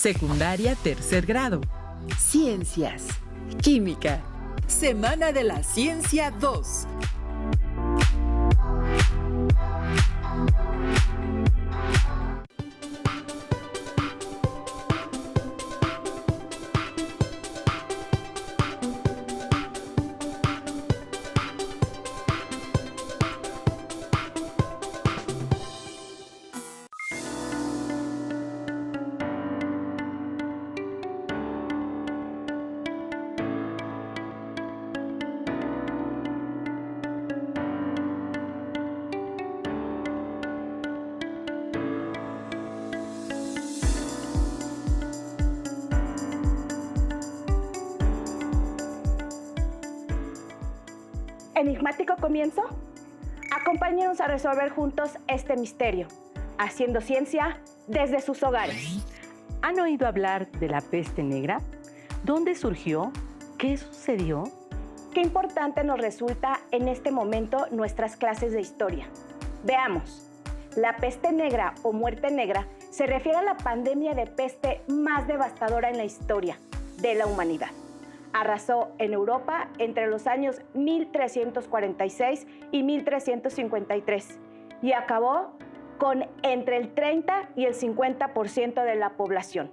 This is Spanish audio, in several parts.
Secundaria tercer grado. Ciencias. Química. Semana de la Ciencia 2. ¿Enigmático comienzo? Acompáñenos a resolver juntos este misterio, haciendo ciencia desde sus hogares. ¿Han oído hablar de la peste negra? ¿Dónde surgió? ¿Qué sucedió? Qué importante nos resulta en este momento nuestras clases de historia. Veamos. La peste negra o muerte negra se refiere a la pandemia de peste más devastadora en la historia de la humanidad. Arrasó en Europa entre los años 1346 y 1353 y acabó con entre el 30 y el 50% de la población.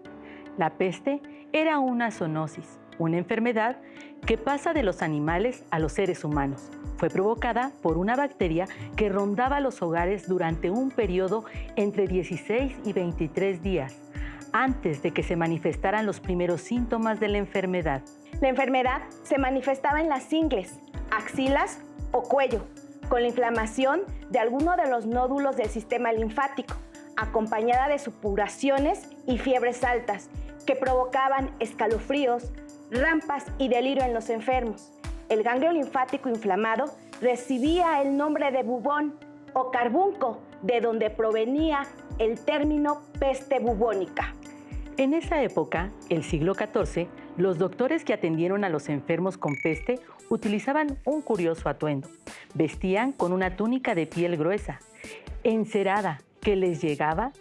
La peste era una zoonosis, una enfermedad que pasa de los animales a los seres humanos. Fue provocada por una bacteria que rondaba los hogares durante un periodo entre 16 y 23 días, antes de que se manifestaran los primeros síntomas de la enfermedad. La enfermedad se manifestaba en las ingles, axilas o cuello, con la inflamación de alguno de los nódulos del sistema linfático, acompañada de supuraciones y fiebres altas que provocaban escalofríos, rampas y delirio en los enfermos. El ganglio linfático inflamado recibía el nombre de bubón o carbunco, de donde provenía el término peste bubónica. En esa época, el siglo XIV, los doctores que atendieron a los enfermos con peste utilizaban un curioso atuendo. Vestían con una túnica de piel gruesa, encerada, que les llegaba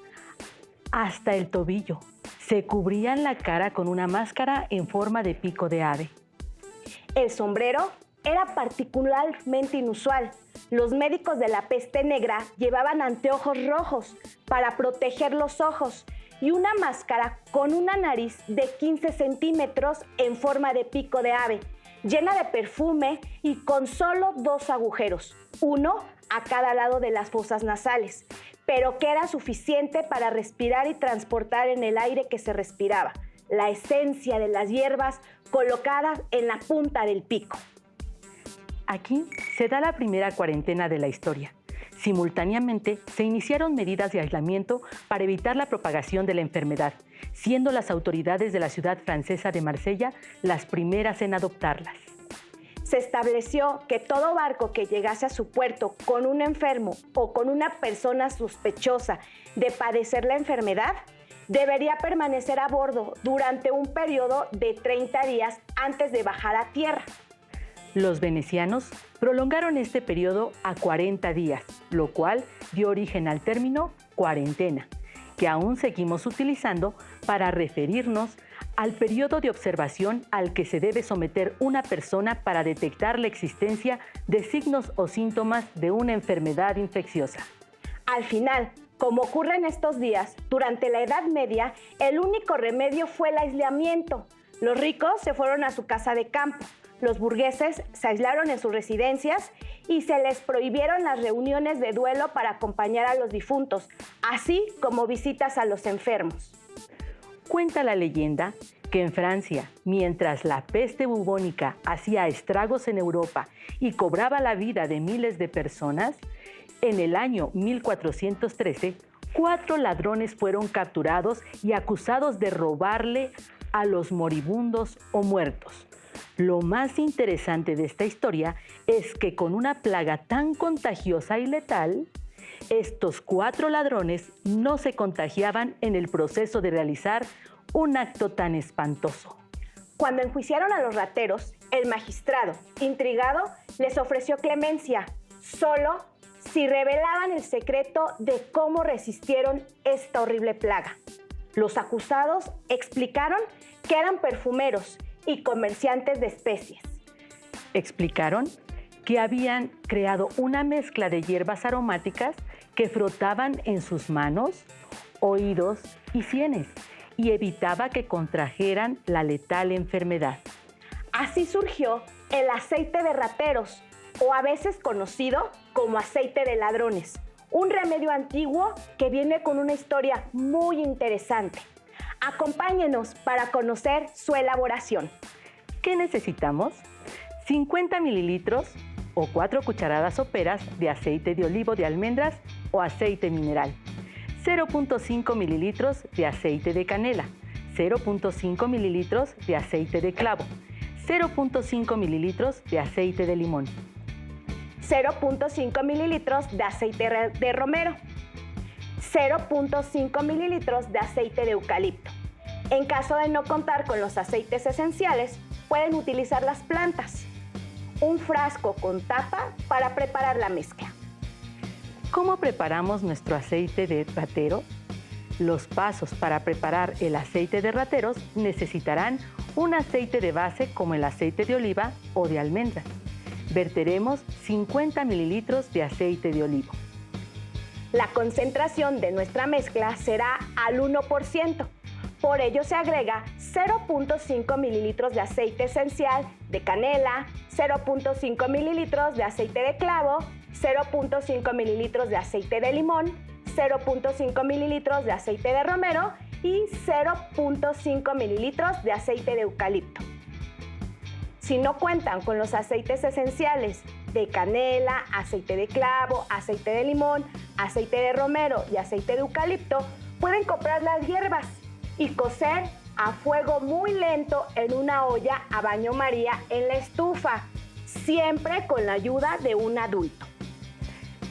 hasta el tobillo. Se cubrían la cara con una máscara en forma de pico de ave. El sombrero era particularmente inusual. Los médicos de la peste negra llevaban anteojos rojos para proteger los ojos y una máscara con una nariz de 15 centímetros en forma de pico de ave, llena de perfume y con solo 2 agujeros, uno a cada lado de las fosas nasales, pero que era suficiente para respirar y transportar en el aire que se respiraba la esencia de las hierbas colocadas en la punta del pico. Aquí se da la primera cuarentena de la historia. Simultáneamente, se iniciaron medidas de aislamiento para evitar la propagación de la enfermedad, siendo las autoridades de la ciudad francesa de Marsella las primeras en adoptarlas. Se estableció que todo barco que llegase a su puerto con un enfermo o con una persona sospechosa de padecer la enfermedad debería permanecer a bordo durante un periodo de 30 días antes de bajar a tierra. Los venecianos prolongaron este periodo a 40 días, lo cual dio origen al término cuarentena, que aún seguimos utilizando para referirnos al periodo de observación al que se debe someter una persona para detectar la existencia de signos o síntomas de una enfermedad infecciosa. Al final, como ocurre en estos días, durante la Edad Media, el único remedio fue el aislamiento. Los ricos se fueron a su casa de campo. Los burgueses se aislaron en sus residencias y se les prohibieron las reuniones de duelo para acompañar a los difuntos, así como visitas a los enfermos. Cuenta la leyenda que en Francia, mientras la peste bubónica hacía estragos en Europa y cobraba la vida de miles de personas, en el año 1413, 4 ladrones fueron capturados y acusados de robarle a los moribundos o muertos. Lo más interesante de esta historia es que con una plaga tan contagiosa y letal, estos 4 ladrones no se contagiaban en el proceso de realizar un acto tan espantoso. Cuando enjuiciaron a los rateros, el magistrado, intrigado, les ofreció clemencia, solo si revelaban el secreto de cómo resistieron esta horrible plaga. Los acusados explicaron que eran perfumeros y comerciantes de especies. Explicaron que habían creado una mezcla de hierbas aromáticas que frotaban en sus manos, oídos y sienes y evitaba que contrajeran la letal enfermedad. Así surgió el aceite de rateros, o a veces conocido como aceite de ladrones, un remedio antiguo que viene con una historia muy interesante. Acompáñenos para conocer su elaboración. ¿Qué necesitamos? 50 mililitros o 4 cucharadas soperas de aceite de olivo de almendras o aceite mineral, 0.5 mililitros de aceite de canela, 0.5 mililitros de aceite de clavo, 0.5 mililitros de aceite de limón, 0.5 mililitros de aceite de romero, 0.5 mililitros de aceite de eucalipto. En caso de no contar con los aceites esenciales, pueden utilizar las plantas. Un frasco con tapa para preparar la mezcla. ¿Cómo preparamos nuestro aceite de ratero? Los pasos para preparar el aceite de rateros necesitarán un aceite de base como el aceite de oliva o de almendra. Verteremos 50 mililitros de aceite de olivo. La concentración de nuestra mezcla será al 1%. Por ello se agrega 0.5 mililitros de aceite esencial de canela, 0.5 mililitros de aceite de clavo, 0.5 mililitros de aceite de limón, 0.5 mililitros de aceite de romero y 0.5 mililitros de aceite de eucalipto. Si no cuentan con los aceites esenciales de canela, aceite de clavo, aceite de limón, aceite de romero y aceite de eucalipto, pueden comprar las hierbas y cocer a fuego muy lento en una olla a baño María en la estufa, siempre con la ayuda de un adulto.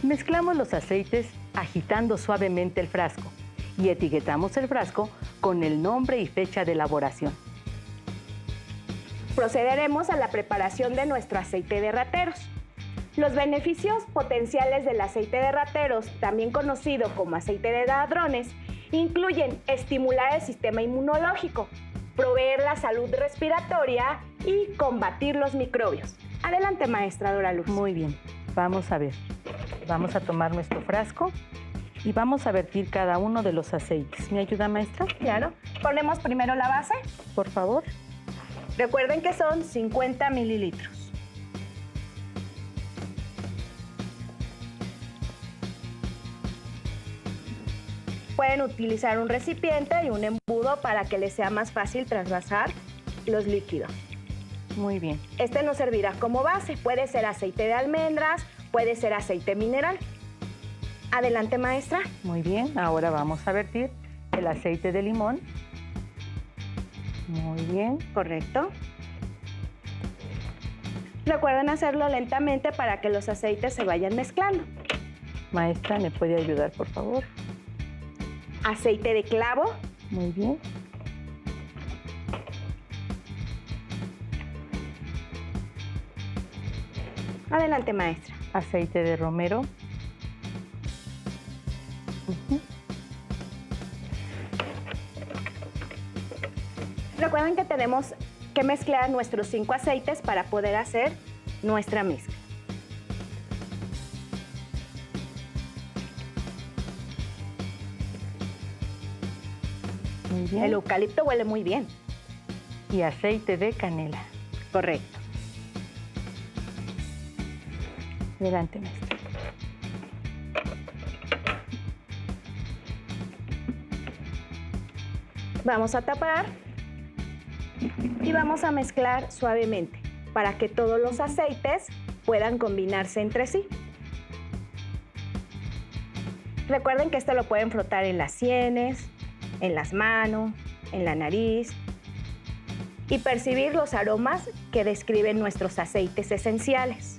Mezclamos los aceites agitando suavemente el frasco y etiquetamos el frasco con el nombre y fecha de elaboración. Procederemos a la preparación de nuestro aceite de rateros. Los beneficios potenciales del aceite de rateros, también conocido como aceite de ladrones, incluyen estimular el sistema inmunológico, proveer la salud respiratoria y combatir los microbios. Adelante, maestra Dora Luz. Muy bien, vamos a ver. Vamos a tomar nuestro frasco y vamos a vertir cada uno de los aceites. ¿Me ayuda, maestra? Claro. Ponemos primero la base. Por favor. Recuerden que son 50 mililitros. Pueden utilizar un recipiente y un embudo para que les sea más fácil trasvasar los líquidos. Muy bien. Este nos servirá como base. Puede ser aceite de almendras, puede ser aceite mineral. Adelante, maestra. Muy bien. Ahora vamos a vertir el aceite de limón. Muy bien. Correcto. Recuerden hacerlo lentamente para que los aceites se vayan mezclando. Maestra, ¿me puede ayudar, por favor? Aceite de clavo. Muy bien. Adelante, maestra. Aceite de romero. Recuerden que tenemos que mezclar nuestros 5 aceites para poder hacer nuestra mezcla. Muy bien. El eucalipto huele muy bien. Y aceite de canela. Correcto. Adelante, maestra. Vamos a tapar y vamos a mezclar suavemente para que todos los aceites puedan combinarse entre sí. Recuerden que esto lo pueden frotar en las sienes, en las manos, en la nariz y percibir los aromas que describen nuestros aceites esenciales.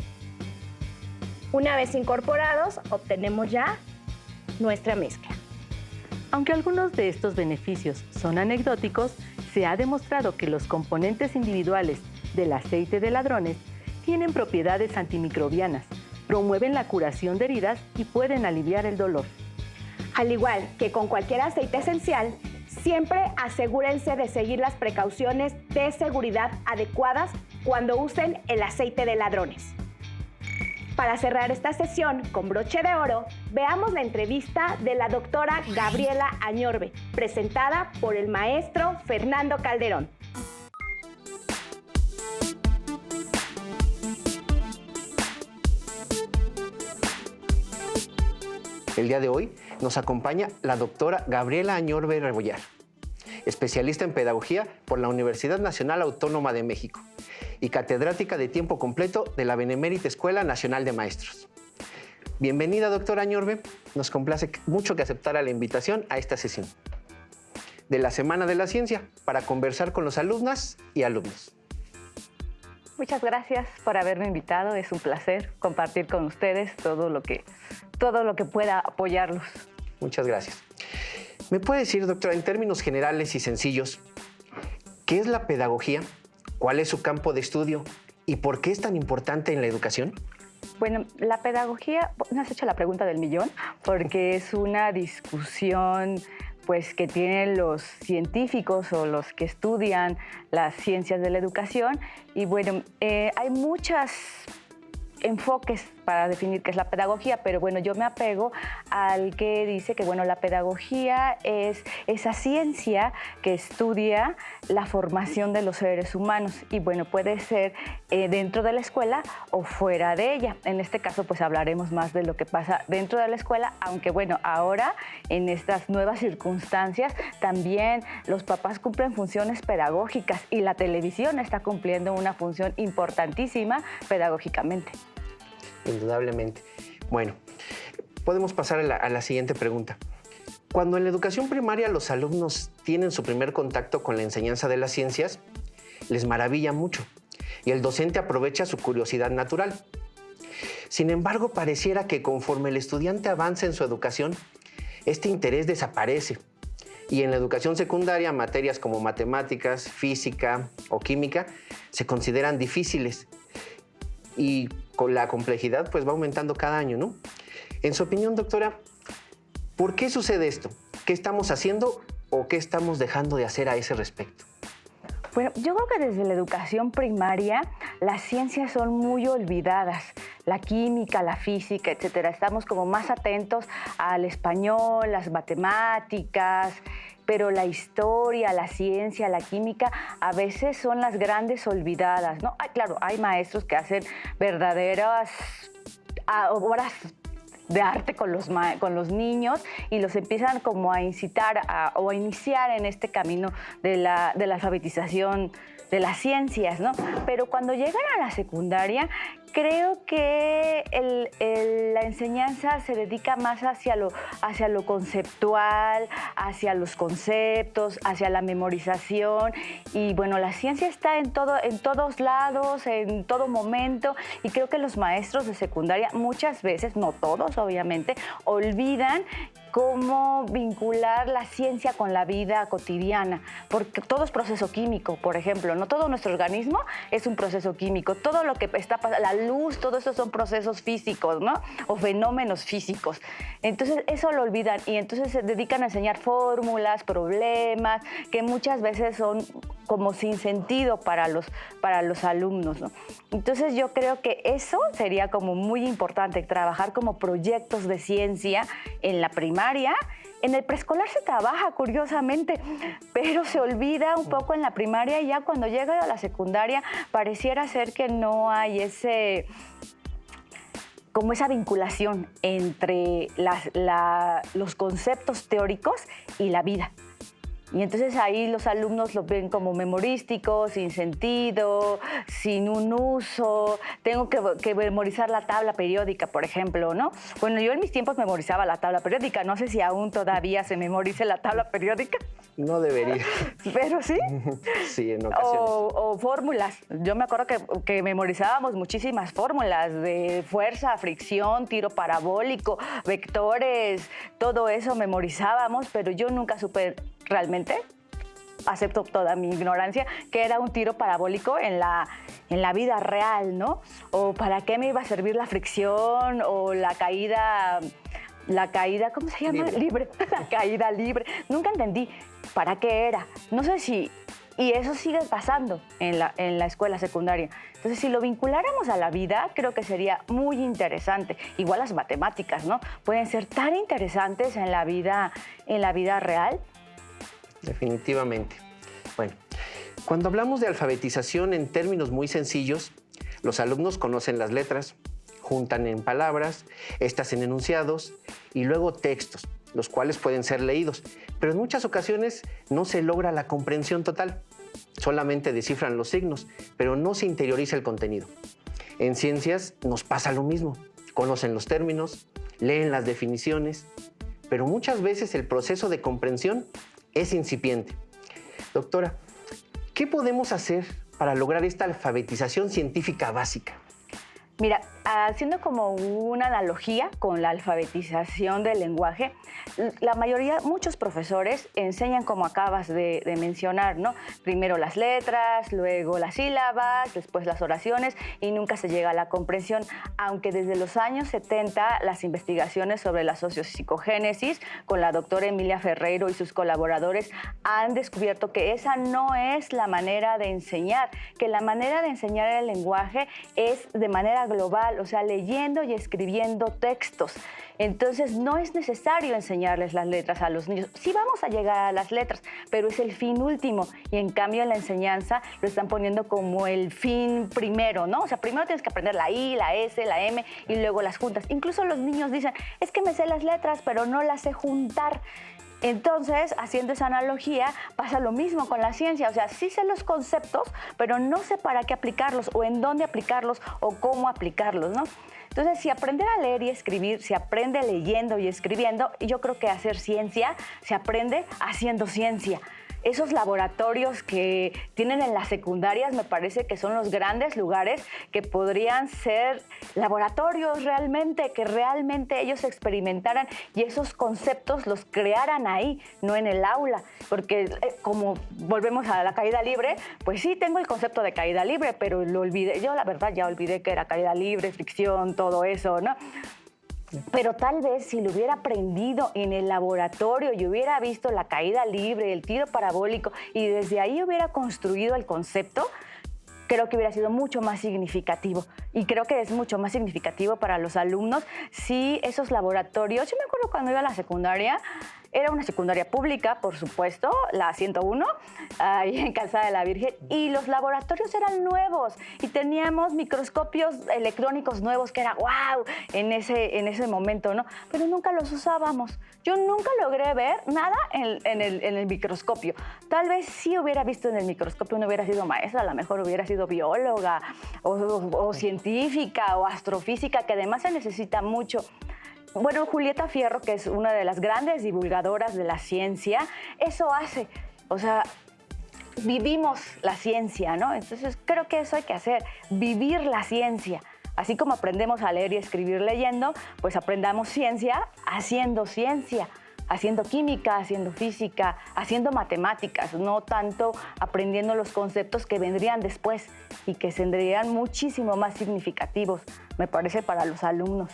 Una vez incorporados, obtenemos ya nuestra mezcla. Aunque algunos de estos beneficios son anecdóticos, se ha demostrado que los componentes individuales del aceite de ladrones tienen propiedades antimicrobianas, promueven la curación de heridas y pueden aliviar el dolor. Al igual que con cualquier aceite esencial, Siempre asegúrense de seguir las precauciones de seguridad adecuadas cuando usen el aceite de ladrones. Para cerrar esta sesión con broche de oro, veamos la entrevista de la doctora Gabriela Añorbe, presentada por el maestro Fernando Calderón. El día de hoy nos acompaña la doctora Gabriela Añorbe Rebollar, especialista en pedagogía por la Universidad Nacional Autónoma de México y catedrática de tiempo completo de la Benemérita Escuela Nacional de Maestros. Bienvenida, doctora Añorbe. Nos complace mucho que aceptara la invitación a esta sesión de la Semana de la Ciencia para conversar con los alumnas y alumnos. Muchas gracias por haberme invitado. Es un placer compartir con ustedes todo lo que pueda apoyarlos. Muchas gracias. ¿Me puede decir, doctora, en términos generales y sencillos, qué es la pedagogía? ¿Cuál es su campo de estudio? ¿Y por qué es tan importante en la educación? Bueno, la pedagogía, me has hecho la pregunta del millón, porque es una discusión pues, que tienen los científicos o los que estudian las ciencias de la educación. Y bueno, hay muchos enfoques para definir qué es la pedagogía, pero bueno, yo me apego al que dice que bueno, la pedagogía es esa ciencia que estudia la formación de los seres humanos y bueno, puede ser dentro de la escuela o fuera de ella. En este caso, pues hablaremos más de lo que pasa dentro de la escuela, aunque bueno, ahora en estas nuevas circunstancias también los papás cumplen funciones pedagógicas y la televisión está cumpliendo una función importantísima pedagógicamente. Indudablemente. Bueno, podemos pasar a la siguiente pregunta. Cuando en la educación primaria los alumnos tienen su primer contacto con la enseñanza de las ciencias, les maravilla mucho y el docente aprovecha su curiosidad natural. Sin embargo, pareciera que conforme el estudiante avanza en su educación, este interés desaparece. Y en la educación secundaria, materias como matemáticas, física o química se consideran difíciles. Y con la complejidad pues va aumentando cada año, ¿no? En su opinión, doctora, ¿por qué sucede esto? ¿Qué estamos haciendo o qué estamos dejando de hacer a ese respecto? Bueno, yo creo que desde la educación primaria las ciencias son muy olvidadas. La química, la física, etcétera. Estamos como más atentos al español, las matemáticas, pero la historia, la ciencia, la química a veces son las grandes olvidadas, ¿no? Claro, hay maestros que hacen verdaderas obras de arte con los niños y los empiezan como a incitar o a iniciar en este camino de la alfabetización de las ciencias, ¿no? Pero cuando llegan a la secundaria, creo que la enseñanza se dedica más hacia lo conceptual, hacia los conceptos, hacia la memorización. Y bueno, la ciencia está en todos lados, en todo momento. Y creo que los maestros de secundaria muchas veces, no todos obviamente, olvidan cómo vincular la ciencia con la vida cotidiana, porque todo es proceso químico, por ejemplo, no todo nuestro organismo es un proceso químico, todo lo que está pasando, la luz, todo eso son procesos físicos, ¿no? O fenómenos físicos. Entonces eso lo olvidan y entonces se dedican a enseñar fórmulas, problemas, que muchas veces son como sin sentido para los alumnos, ¿no? Entonces yo creo que eso sería como muy importante, trabajar como proyectos de ciencia en la primaria. En el preescolar se trabaja, curiosamente, pero se olvida un poco en la primaria y ya cuando llega a la secundaria pareciera ser que no hay como esa vinculación entre los conceptos teóricos y la vida. Y entonces ahí los alumnos lo ven como memorístico, sin sentido, sin un uso. Tengo que memorizar la tabla periódica, por ejemplo, ¿no? Bueno, yo en mis tiempos memorizaba la tabla periódica. No sé si aún todavía se memorice la tabla periódica. No debería. ¿Pero sí? Sí, en ocasiones. O fórmulas. Yo me acuerdo que memorizábamos muchísimas fórmulas de fuerza, fricción, tiro parabólico, vectores, todo eso memorizábamos, pero yo nunca supe realmente, acepto toda mi ignorancia, que era un tiro parabólico en la vida real, ¿no? O para qué me iba a servir la fricción o la caída la caída, ¿cómo se llama? Libre. La caída libre. Nunca entendí para qué era. No sé si... Y eso sigue pasando en la escuela secundaria. Entonces, si lo vinculáramos a la vida, creo que sería muy interesante. Igual las matemáticas, ¿no? Pueden ser tan interesantes en la vida real. Definitivamente. Bueno, cuando hablamos de alfabetización en términos muy sencillos, los alumnos conocen las letras, juntan en palabras, estas en enunciados y luego textos, los cuales pueden ser leídos, pero en muchas ocasiones no se logra la comprensión total. Solamente descifran los signos, pero no se interioriza el contenido. En ciencias nos pasa lo mismo. Conocen los términos, leen las definiciones, pero muchas veces el proceso de comprensión es incipiente. Doctora, ¿qué podemos hacer para lograr esta alfabetización científica básica? Mira, haciendo como una analogía con la alfabetización del lenguaje, la mayoría, muchos profesores enseñan como acabas de mencionar, ¿no? Primero las letras, luego las sílabas, después las oraciones y nunca se llega a la comprensión, aunque desde los años 70 las investigaciones sobre la sociopsicogénesis con la doctora Emilia Ferreiro y sus colaboradores han descubierto que esa no es la manera de enseñar, que la manera de enseñar el lenguaje es de manera global, o sea, leyendo y escribiendo textos. Entonces, no es necesario enseñarles las letras a los niños. Sí vamos a llegar a las letras, pero es el fin último. Y en cambio, en la enseñanza lo están poniendo como el fin primero, ¿no? O sea, primero tienes que aprender la I, la S, la M y luego las juntas. Incluso los niños dicen, es que me sé las letras, pero no las sé juntar. Entonces, haciendo esa analogía, pasa lo mismo con la ciencia. O sea, sí sé los conceptos, pero no sé para qué aplicarlos o en dónde aplicarlos o cómo aplicarlos, ¿no? Entonces, si aprender a leer y escribir, se aprende leyendo y escribiendo, yo creo que hacer ciencia se aprende haciendo ciencia. Esos laboratorios que tienen en las secundarias me parece que son los grandes lugares que podrían ser laboratorios realmente, que realmente ellos experimentaran y esos conceptos los crearan ahí, no en el aula. Porque como volvemos a la caída libre, pues sí tengo el concepto de caída libre, pero lo olvidé. Yo la verdad ya olvidé que era caída libre, fricción, todo eso, ¿no? Pero tal vez si lo hubiera aprendido en el laboratorio y hubiera visto la caída libre, el tiro parabólico y desde ahí hubiera construido el concepto, creo que hubiera sido mucho más significativo. Y creo que es mucho más significativo para los alumnos si esos laboratorios... Yo me acuerdo cuando iba a la secundaria, era una secundaria pública, por supuesto, la 101, ahí en Calzada de la Virgen, y los laboratorios eran nuevos y teníamos microscopios electrónicos nuevos que era wow en ese momento, ¿no? Pero nunca los usábamos. Yo nunca logré ver nada en el microscopio. Tal vez sí hubiera visto en el microscopio, no hubiera sido maestra, a lo mejor hubiera sido bióloga o científica o astrofísica, que además se necesita mucho. Bueno, Julieta Fierro, que es una de las grandes divulgadoras de la ciencia, eso hace. O sea, vivimos la ciencia, ¿no? Entonces, creo que eso hay que hacer, vivir la ciencia. Así como aprendemos a leer y escribir leyendo, pues aprendamos ciencia, haciendo química, haciendo física, haciendo matemáticas, no tanto aprendiendo los conceptos que vendrían después y que serían muchísimo más significativos, me parece, para los alumnos.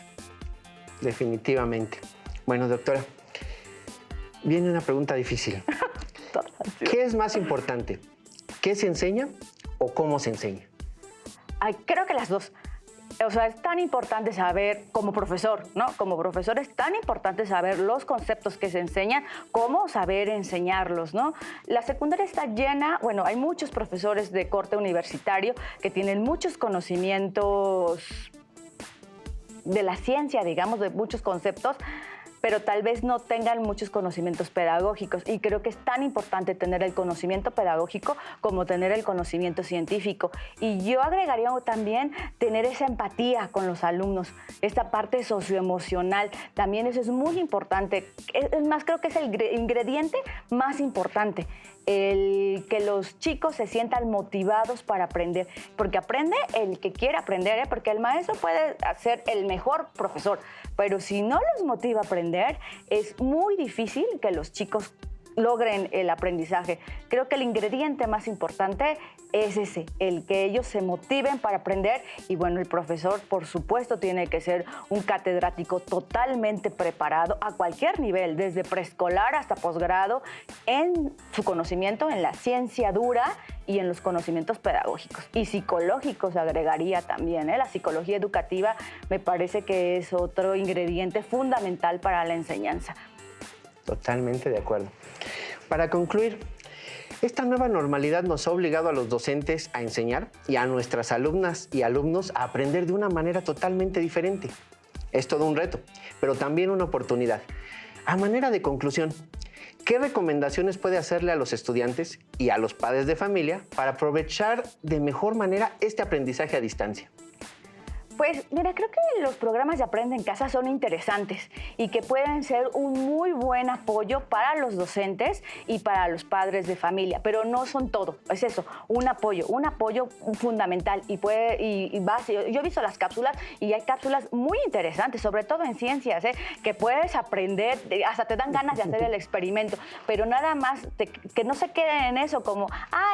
Definitivamente. Bueno, doctora, viene una pregunta difícil. ¿Qué es más importante? ¿Qué se enseña o cómo se enseña? Ay, creo que las dos. O sea, es tan importante saber, como profesor, ¿no? Como profesor es tan importante saber los conceptos que se enseñan, como saber enseñarlos, ¿no? La secundaria está llena, bueno, hay muchos profesores de corte universitario que tienen muchos conocimientos de la ciencia, digamos, de muchos conceptos, pero tal vez no tengan muchos conocimientos pedagógicos. Y creo que es tan importante tener el conocimiento pedagógico como tener el conocimiento científico. Y yo agregaría también tener esa empatía con los alumnos, esta parte socioemocional. También eso es muy importante. Es más, creo que es el ingrediente más importante. El que los chicos se sientan motivados para aprender, porque aprende el que quiere aprender, porque el maestro puede ser el mejor profesor, pero si no los motiva a aprender, es muy difícil que los chicos logren el aprendizaje. Creo que el ingrediente más importante es ese, el que ellos se motiven para aprender y bueno, el profesor por supuesto tiene que ser un catedrático totalmente preparado a cualquier nivel, desde preescolar hasta posgrado, en su conocimiento en la ciencia dura y en los conocimientos pedagógicos y psicológicos agregaría también, La psicología educativa me parece que es otro ingrediente fundamental para la enseñanza. Totalmente de acuerdo. Para concluir, esta nueva normalidad nos ha obligado a los docentes a enseñar y a nuestras alumnas y alumnos a aprender de una manera totalmente diferente. Es todo un reto, pero también una oportunidad. A manera de conclusión, ¿qué recomendaciones puede hacerle a los estudiantes y a los padres de familia para aprovechar de mejor manera este aprendizaje a distancia? Pues mira, creo que los programas de Aprende en Casa son interesantes y que pueden ser un muy buen apoyo para los docentes y para los padres de familia, pero no son todo, es eso, un apoyo fundamental yo he visto las cápsulas y hay cápsulas muy interesantes, sobre todo en ciencias, que puedes aprender, hasta te dan ganas de hacer el experimento, pero nada más que no se queden en eso como,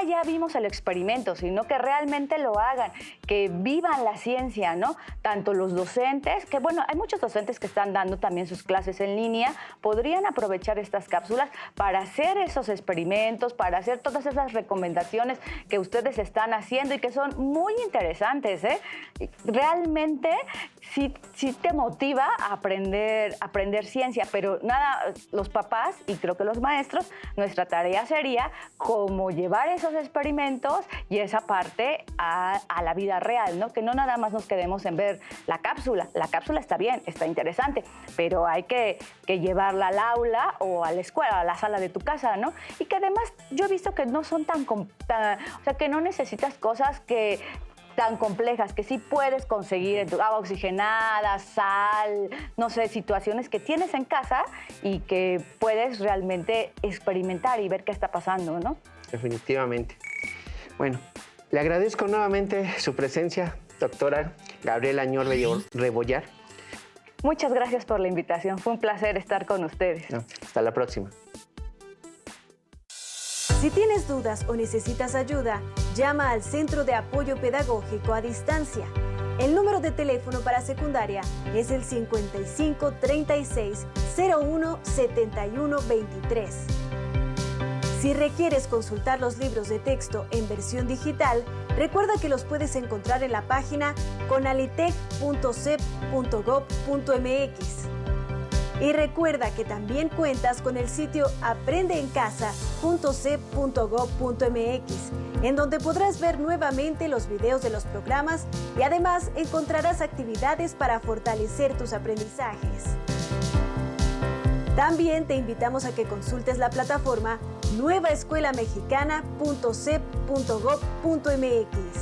ya vimos el experimento, sino que realmente lo hagan, que vivan la ciencia, ¿no? Tanto los docentes, que bueno, hay muchos docentes que están dando también sus clases en línea, podrían aprovechar estas cápsulas para hacer esos experimentos, para hacer todas esas recomendaciones que ustedes están haciendo y que son muy interesantes, Realmente sí te motiva a aprender ciencia, pero nada, los papás y creo que los maestros, nuestra tarea sería como llevar esos experimentos y esa parte a la vida real, ¿no? Que no nada más nos quedemos en ver la cápsula está bien, está interesante, pero hay que llevarla al aula o a la escuela, a la sala de tu casa, ¿no? Y que además yo he visto que no son o sea, que no necesitas cosas tan complejas, que sí puedes conseguir en tu agua oxigenada, sal, no sé, situaciones que tienes en casa y que puedes realmente experimentar y ver qué está pasando, ¿no? Definitivamente. Bueno, le agradezco nuevamente su presencia, doctora Gabriela Añor Rebollar. Muchas gracias por la invitación, fue un placer estar con ustedes. Hasta la próxima. Si tienes dudas o necesitas ayuda, llama al Centro de Apoyo Pedagógico a Distancia. El número de teléfono para secundaria es el 55 36 01 71 23. Si requieres consultar los libros de texto en versión digital, recuerda que los puedes encontrar en la página conalitec.cep.gov.mx. Y recuerda que también cuentas con el sitio aprendeencasa.cep.gov.mx, en donde podrás ver nuevamente los videos de los programas y además encontrarás actividades para fortalecer tus aprendizajes. También te invitamos a que consultes la plataforma nuevaescuelamexicana.cep.gov.mx.